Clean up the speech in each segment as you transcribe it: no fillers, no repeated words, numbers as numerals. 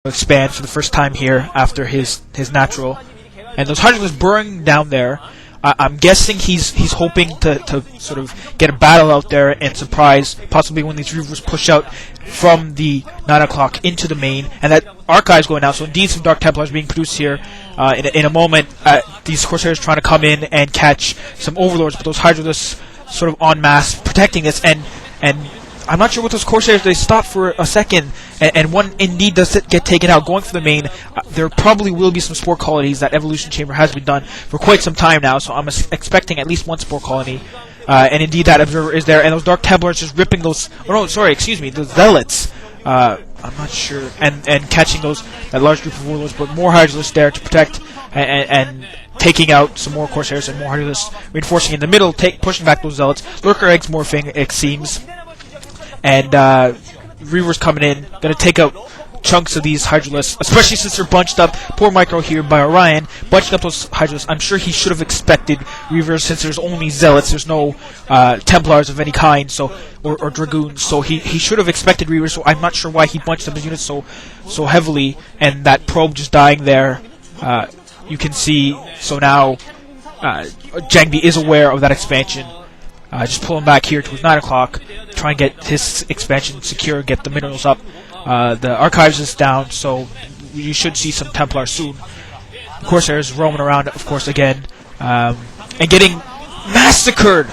expand for the first time here after his natural, and those Hydralisks burrowing down there. I'm guessing he's hoping to sort of get a battle out there and surprise, possibly when these Reavers push out from the 9 o'clock into the main, and that Archive's going out. So indeed, some Dark Templars being produced here. In a moment, these Corsairs trying to come in and catch some Overlords, but those Hydralisks sort of en masse protecting this, and I'm not sure what those Corsairs, they stop for a second, and one indeed does get taken out, going for the main. There probably will be some spore colonies. That evolution chamber has been done for quite some time now, so I'm expecting at least one spore colony. And indeed that observer is there, and those Dark Templars just ripping those, the Zealots. I'm not sure, and catching that large group of Warlords, but more Hydralisks there to protect, and taking out some more Corsairs and more Hydralisks, reinforcing in the middle, pushing back those Zealots. Lurker eggs morphing, it seems. And Reavers coming in, gonna take out chunks of these Hydralisks, especially since they're bunched up. Poor micro here by Orion, bunching up those Hydralisks. I'm sure he should have expected Reavers, since there's only Zealots, there's no Templars of any kind, so or Dragoons, so he should have expected Reavers, so I'm not sure why he bunched up his units so heavily, and that probe just dying there. You can see, so now JangBi is aware of that expansion. Just pull him back here towards 9 o'clock, try and get his expansion secure, get the minerals up. The Archives is down, so you should see some Templars soon. The Corsairs roaming around, of course, again, and getting massacred.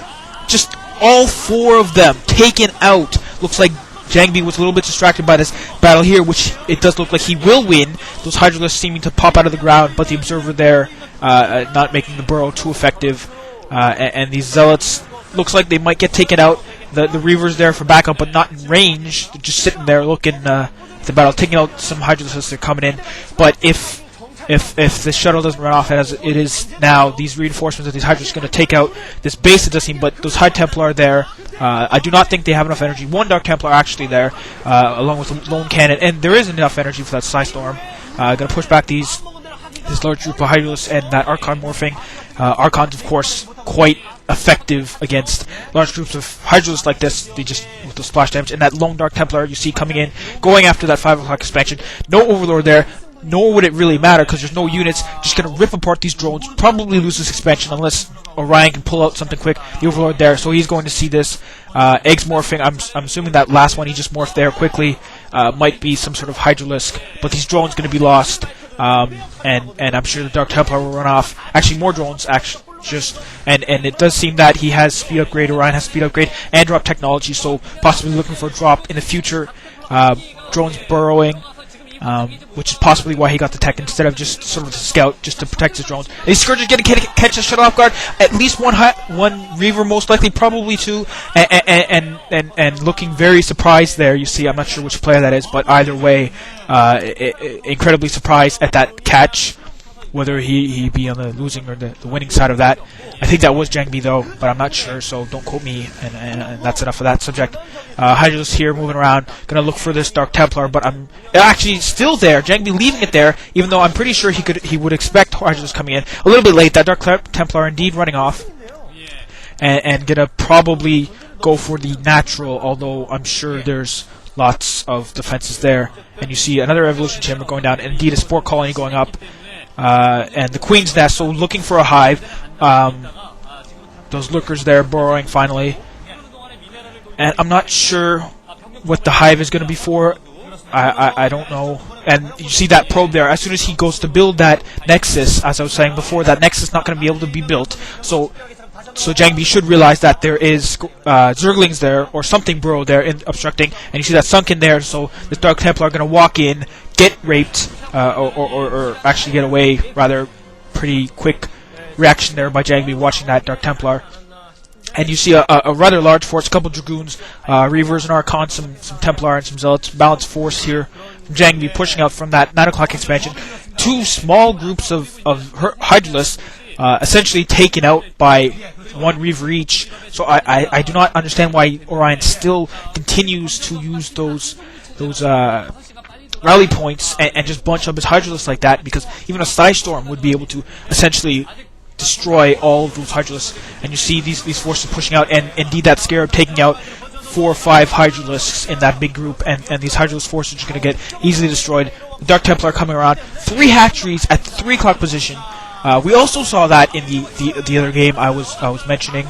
Just all four of them taken out. Looks like JangBi was a little bit distracted by this battle here, which it does look like he will win. Those Hydralisks seeming to pop out of the ground, but the Observer there not making the burrow too effective. And these Zealots, looks like they might get taken out. The Reavers there for backup, but not in range. They're just sitting there looking at the battle, taking out some Hydralisks as they're coming in. But if the shuttle doesn't run off as it is now, these reinforcements of these Hydralisks are going to take out this base, it does seem. But those High Templar there, I do not think they have enough energy. One Dark Templar actually there, along with a lone cannon, and there is enough energy for that Psystorm. Going to push back this large group of Hydralisks and that Archon morphing. Archons, of course, quite effective against large groups of Hydralisks like this. They just, with the splash damage, and that lone Dark Templar you see coming in, going after that 5 o'clock expansion. No Overlord there, nor would it really matter because there's no units. Just gonna rip apart these drones, probably lose this expansion unless Orion can pull out something quick. The Overlord there, so he's going to see this. Eggs morphing, I'm assuming that last one he just morphed there quickly might be some sort of Hydralisk, but these drones gonna be lost. And I'm sure the Dark Templar will run off. Actually, more drones, and it does seem that he has speed upgrade, Orion has speed upgrade, and drop technology, so possibly looking for a drop in the future. Drones burrowing, which is possibly why he got the tech instead of just sort of a scout, just to protect his drones. And these Scourges getting catch a shuttle off guard. At least one Reaver, most likely, probably two, and looking very surprised there. You see, I'm not sure which player that is, but either way, incredibly surprised at that catch. Whether he be on the losing or the winning side of that. I think that was JangBi though, but I'm not sure, so don't quote me, and that's enough of that subject. Hydralisks here moving around, gonna look for this Dark Templar, but I'm actually still there. JangBi leaving it there, even though I'm pretty sure he would expect Hydralisks coming in. A little bit late, that Dark Templar indeed running off, and gonna probably go for the natural, although I'm sure there's lots of defenses there. And you see another evolution chamber going down, and indeed a spore colony going up. And the Queen's Nest, so looking for a hive. Those Lurkers there burrowing finally. And I'm not sure what the hive is going to be for. I don't know. And you see that probe there. As soon as he goes to build that Nexus, as I was saying before, that Nexus is not going to be able to be built. So JangBi should realize that there is Zerglings there, or something burrow there, obstructing. And you see that sunken there, so the Dark Templar are going to walk in, get raped, or actually get away, rather. Pretty quick reaction there by JangBi watching that Dark Templar. And you see a rather large force, a couple Dragoons, Reavers and Archons, some Templar and some Zealots. Balanced force here from JangBi pushing out from that 9 o'clock expansion. Two small groups of Hydralisks essentially taken out by one Reaver each. So I do not understand why Orion still continues to use those rally points and just bunch up his Hydralisks like that, because even a Psystorm would be able to essentially destroy all of those Hydralisks. And you see these forces pushing out, and indeed that Scarab taking out 4 or 5 Hydralisks in that big group, and these Hydralisk forces are going to get easily destroyed. Dark Templar coming around. 3 hatcheries at the 3 o'clock position. We also saw that in the other game I was mentioning,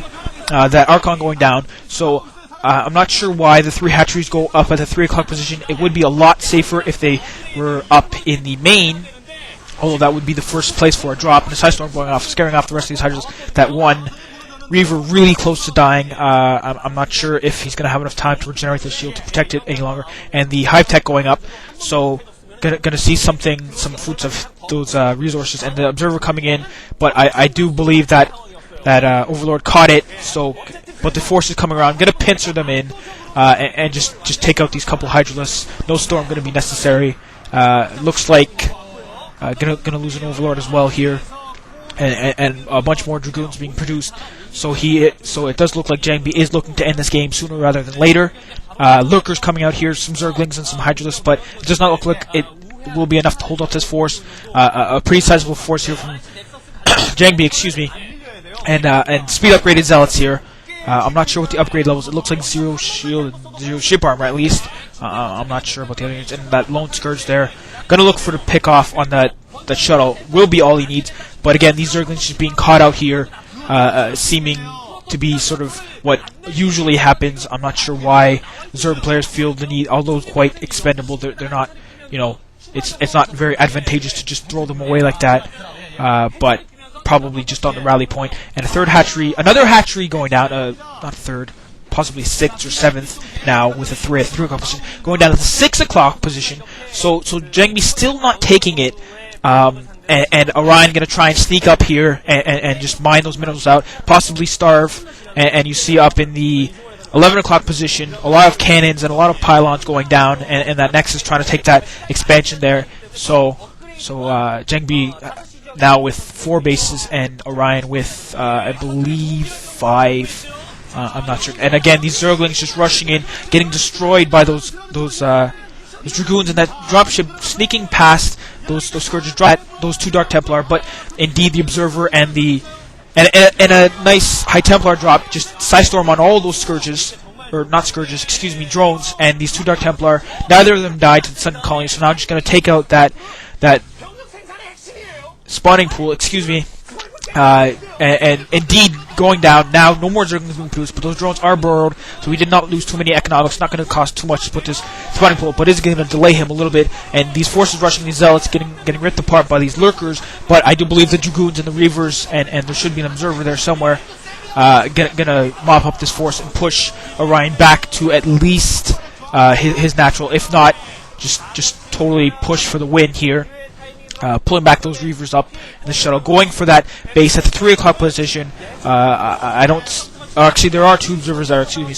that Archon going down. So I'm not sure why the 3 hatcheries go up at the 3 o'clock position. It would be a lot safer if they were up in the main, although that would be the first place for a drop. And a Psy Storm going off, scaring off the rest of these Hydras. That one Reaver really close to dying. I'm not sure if he's going to have enough time to regenerate the shield to protect it any longer. And the Hive Tech going up, so gonna see some fruits of those resources. And the Observer coming in, but I do believe that Overlord caught it. So, but the Force is coming around, gonna pincer them in, and just take out these couple Hydralisks. No Storm gonna be necessary. Looks like gonna lose an Overlord as well here. And a bunch more Dragoons being produced, so it does look like JangBi is looking to end this game sooner rather than later. Lurkers coming out here, some Zerglings and some Hydralisks, but it does not look like it will be enough to hold up this force. A pretty sizable force here from JangBi, excuse me, and speed upgraded Zealots here. I'm not sure what the upgrade levels. It looks like 0 shield and 0 ship armor at least. I'm not sure about the other units. And that lone Scourge there, gonna look for the pick off on that shuttle. Will be all he needs. But again, these Zerglings just being caught out here, seeming to be sort of what usually happens. I'm not sure why Zerg players feel the need, although quite expendable. They're not, it's not very advantageous to just throw them away like that. But probably just on the rally point. And a third hatchery, another hatchery going down. Not third, possibly 6th or 7th now with a 3 o'clock position, going down to the 6 o'clock position. So JangBi still not taking it. And Orion going to try and sneak up here and just mine those minerals out, possibly starve. And you see up in the 11 o'clock position, a lot of cannons and a lot of pylons going down, and that Nexus trying to take that expansion there. So JangBi now with 4 bases and Orion with, I believe, 5. I'm not sure. And again, these Zerglings just rushing in, getting destroyed by those Dragoons and that dropship sneaking past those Scourges, those 2 Dark Templar. But indeed, the Observer and a nice High Templar drop, just Psystorm on all those Scourges, or not Scourges, excuse me, drones, and these 2 Dark Templar. Neither of them died to the Sun Colony, so now I'm just going to take out that spawning pool, excuse me. And indeed, going down now, no more Zerglings being produced, but those drones are burrowed, so we did not lose too many economics. Not going to cost too much to put this spawning pool, but is going to delay him a little bit. And these forces rushing these Zealots, getting ripped apart by these Lurkers. But I do believe the Dragoons and the Reavers, and there should be an Observer there somewhere, gonna mop up this force and push Orion back to at least his natural, if not just totally push for the win here. Pulling back those Reavers up in the shuttle, going for that base at the 3 o'clock position. I don't. Actually, there are 2 Observers there. Excuse me.